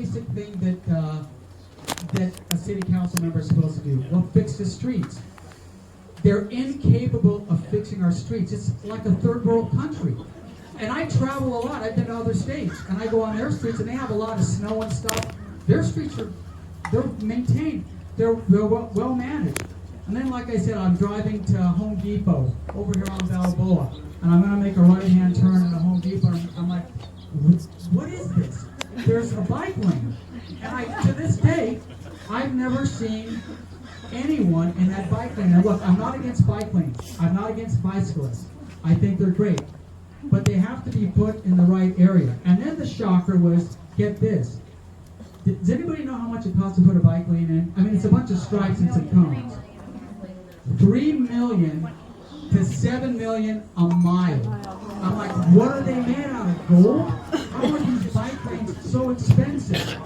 basic thing that a city council member is supposed to do? Well, fix the streets. They're incapable of fixing our streets. It's like a third world country. And I travel a lot. I've been to other states, and I go on their streets, and they have a lot of snow and stuff. Their streets they're maintained. They're well managed. And then, like I said, I'm driving to Home Depot over here on Balboa, and I'm going to make a right-hand turn into Home Depot. And I'm like, what is this? There's a bike lane. And to this day, I've never seen anyone in that bike lane. Now look, I'm not against bike lanes. I'm not against bicyclists. I think they're great. But they have to be put in the right area. And then the shocker was, get this. Does anybody know how much it costs to put a bike lane in? I mean, it's a bunch of stripes and some cones. $3 million to $7 million a mile. I'm like, what are they made out of, gold? How are these bike lanes so expensive?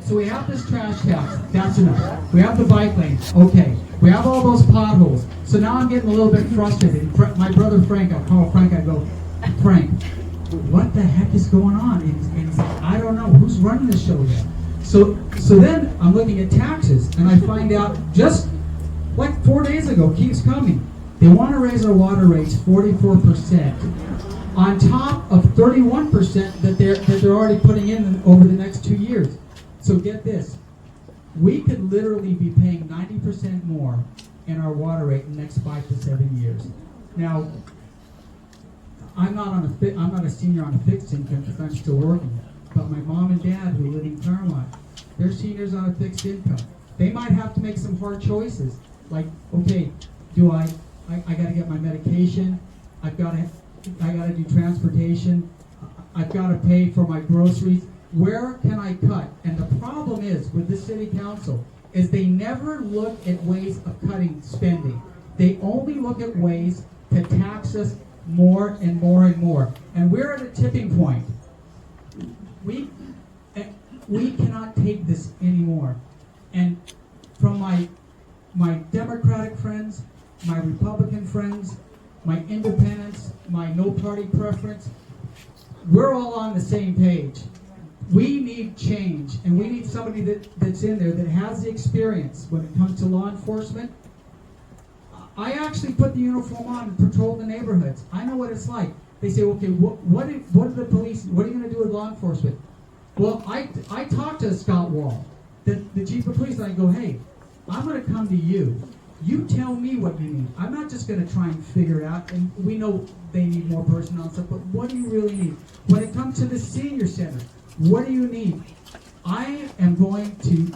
So we have this trash tax. That's enough. We have the bike lane. Okay. We have all those potholes. So now I'm getting a little bit frustrated. My brother Frank, I call Frank, I go, Frank, what the heck is going on? And he's like, I don't know. Who's running the show there? So then I'm looking at taxes, and I find out just like 4 days ago, keeps coming. They want to raise our water rates 44%, on top of 31% that they're already putting in over the next 2 years. So get this. We could literally be paying 90% more in our water rate in the next 5 to 7 years. Now, I'm not a senior on a fixed income because I'm still working. But my mom and dad who live in Claremont, they're seniors on a fixed income. They might have to make some hard choices. Like, okay, I got to get my medication. I got to do transportation. I've got to pay for my groceries. Where can I cut? And the problem is with the city council is they never look at ways of cutting spending. They only look at ways to tax us more and more and more. And we're at a tipping point. We cannot take this anymore. And from my Democratic friends, my Republican friends, my independents, my no party preference, we're all on the same page. We need change, and we need somebody that's in there that has the experience when it comes to law enforcement. I actually put the uniform on and patrol the neighborhoods. I know what it's like. They say, okay, what are the police, what are you going to do with law enforcement? Well, I talked to Scott Wall, the chief of police, and I go, hey, I'm going to come to you. You tell me what you need. I'm not just going to try and figure it out, and we know they need more personnel and stuff, but what do you really need? When it comes to the senior center, what do you need? I am going to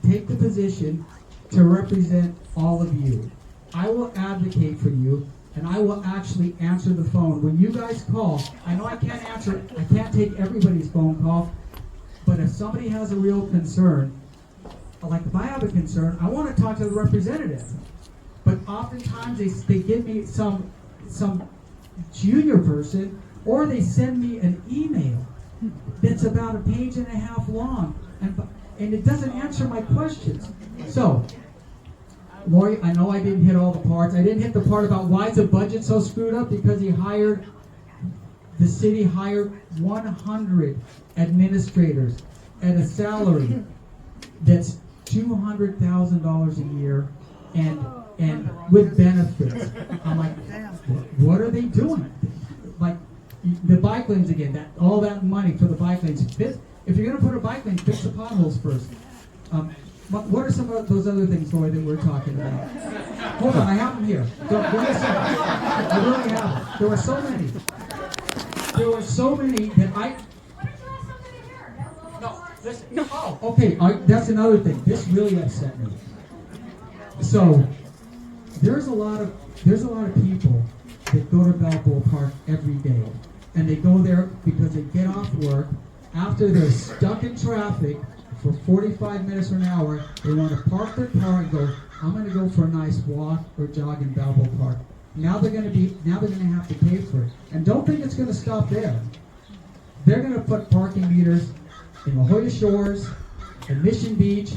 take the position to represent all of you. I will advocate for you, and I will actually answer the phone. When you guys call, I know I can't take everybody's phone call, but if somebody has a real concern, like if I have a concern, I want to talk to the representative. But oftentimes they give me some junior person, or they send me an email that's about 1.5 pages long, and it doesn't answer my questions. So, Lori, I know I didn't hit all the parts. I didn't hit the part about why is the budget so screwed up, because the city hired 100 administrators at a salary that's $200,000 a year and with benefits. I'm like, what are they doing? Like, the bike lanes again, all that money for the bike lanes. If you're going to put a bike lane, fix the potholes first. What are some of those other things, Lori, that we're talking about? Hold on, I have them here. Give me a second. I really have them. There were so many. That I... No, listen. Oh, okay, that's another thing. This really upset me. So, there's a lot of people that go to Balboa Park every day. And they go there because they get off work. After they're stuck in traffic for 45 minutes or an hour, they want to park their car and go, I'm going to go for a nice walk or jog in Balboa Park. Now they're going to have to pay for it. And don't think it's going to stop there. They're going to put parking meters in La Jolla Shores, in Mission Beach,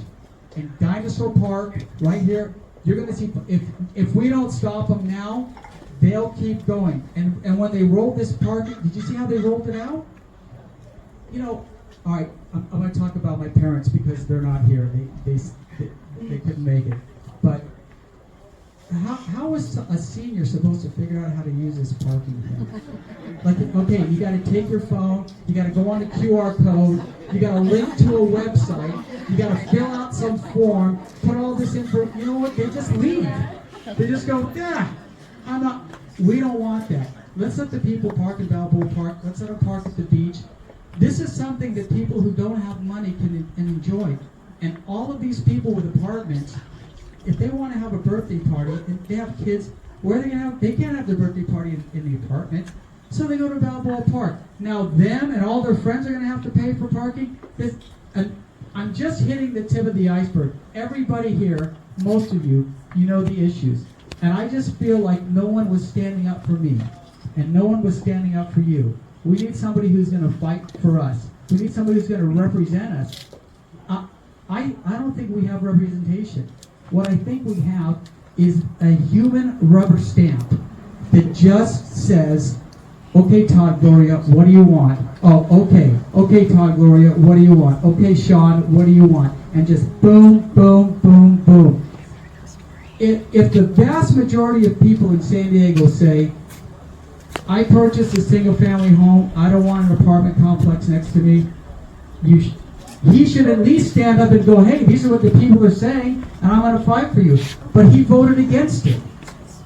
in Dinosaur Park, right here. You're going to see, if we don't stop them now, they'll keep going. And when they rolled this parking, did you see how they rolled it out? You know, All right, I'm going to talk about my parents because they're not here. They couldn't make it. But how is a senior supposed to figure out how to use this parking thing? Like, okay, you got to take your phone, you got to go on the QR code, you got to link to a website, you got to fill out some form, put all this info. You know what? They just leave. They just go, yeah, we don't want that. Let's let the people park in Balboa Park. Let's let them park at the beach. This is something that people who don't have money can enjoy. And all of these people with apartments, if they want to have a birthday party and they have kids, where are they going to have? They can't have their birthday party in the apartment, so they go to Balboa Park. Now them and all their friends are going to have to pay for parking. I'm just hitting the tip of the iceberg. Everybody here, most of you, you know the issues, and I just feel like no one was standing up for me, and no one was standing up for you. We need somebody who's going to fight for us. We need somebody who's going to represent us. I don't think we have representation. What I think we have is a human rubber stamp that just says, okay, Todd Gloria, what do you want? Oh, okay. Okay, Todd Gloria, what do you want? Okay, Sean, what do you want? And just boom, boom, boom, boom. If the vast majority of people in San Diego say, I purchased a single-family home, I don't want an apartment complex next to me, he should at least stand up and go, hey, these are what the people are saying, and I'm going to fight for you. But he voted against it.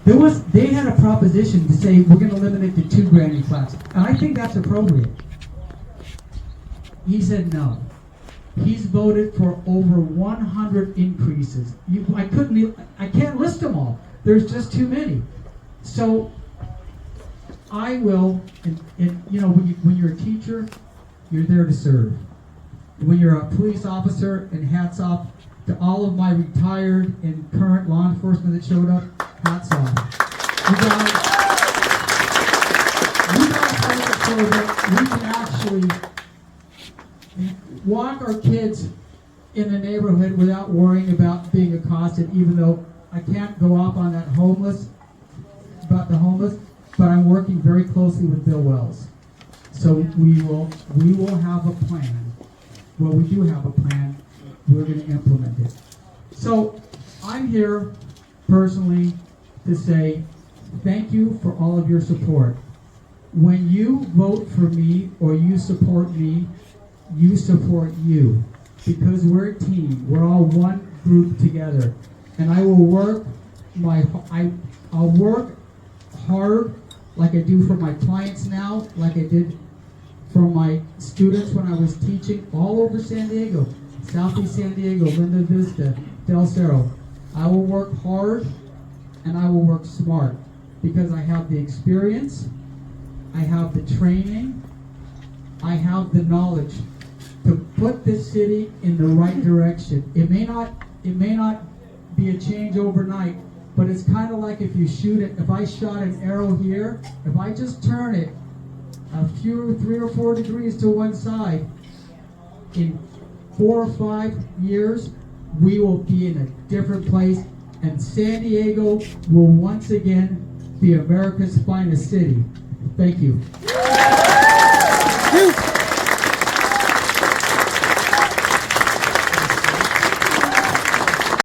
They had a proposition to say we're going to limit it to 2 granny flats, and I think that's appropriate. He said no. He's voted for over 100 increases. I can't list them all. There's just too many. So I will, and you know, when you're a teacher, you're there to serve. When you're a police officer, and hats off to all of my retired and current law enforcement that showed up, hats off. You guys so that we can actually walk our kids in the neighborhood without worrying about being accosted, even though I can't go off on that about the homeless, but I'm working very closely with Bill Wells. So we will have a plan. Well, we do have a plan. We're going to implement it. So I'm here personally to say thank you for all of your support. When you vote for me or you support me, you support you. Because we're a team. We're all one group together. And I will work I'll work hard like I do for my clients now, like I did for my students when I was teaching all over San Diego, Southeast San Diego, Linda Vista, Del Cerro. I will work hard and I will work smart because I have the experience, I have the training, I have the knowledge to put this city in the right direction. It may not be a change overnight, but it's kind of like if I shot an arrow here, if I just turn it a few 3 or 4 degrees to one side, in 4 or 5 years, we will be in a different place, and San Diego will once again be America's finest city. Thank you.